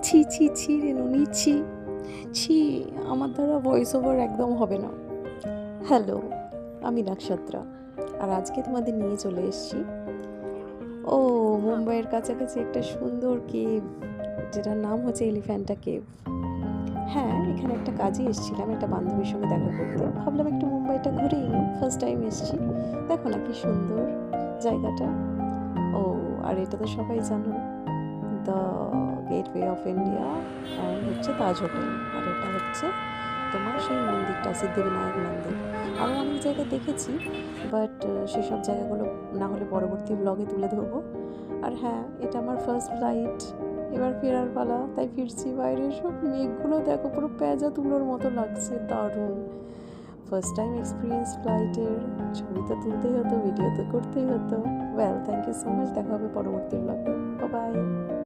ছি ছি ছি রেনুনি ছি ছি, আমার দ্বারা ভয়েস ওভার একদম হবে না। হ্যালো, আমি নক্ষত্রা, আর আজকে তোমাদের নিয়ে চলে এসেছি ও মুম্বাইয়ের কাছাকাছি একটা সুন্দর কেভ, যেটার নাম হচ্ছে এলিফ্যান্টা কেভ। হ্যাঁ, এখানে একটা কাজে এসেছিলাম, একটা বান্ধবীর সঙ্গে দেখা করতে। ভাবলাম একটু মুম্বাইটা ঘুরেই নিই, ফার্স্ট টাইম এসেছি। দেখো না কি সুন্দর জায়গাটা। ও, আর এটা তো সবাই জানো, the gateway of India, and হচ্ছে তাজ হোটেল। আর এটা হচ্ছে তোমার সেই মন্দিরটা, সিদ্ধিবিনায়ক মন্দির। আরও অনেক জায়গায় দেখেছি, বাট সেসব জায়গাগুলো না হলে পরবর্তী ব্লগে তুলে ধরবো। আর হ্যাঁ, এটা আমার ফার্স্ট ফ্লাইট, এবার ফেরার পালা, তাই ফিরছি। বাইরে সব মেঘগুলো দেখো, পুরো পেঁজা তুলোর মতো লাগছে, দারুণ। ফার্স্ট টাইম এক্সপিরিয়েন্স ফ্লাইটের, ছবি তো তুলতেই হতো, ভিডিও তো করতেই হতো। Well, thank you so much, দেখা হবে পরবর্তী ব্লগে। বাই।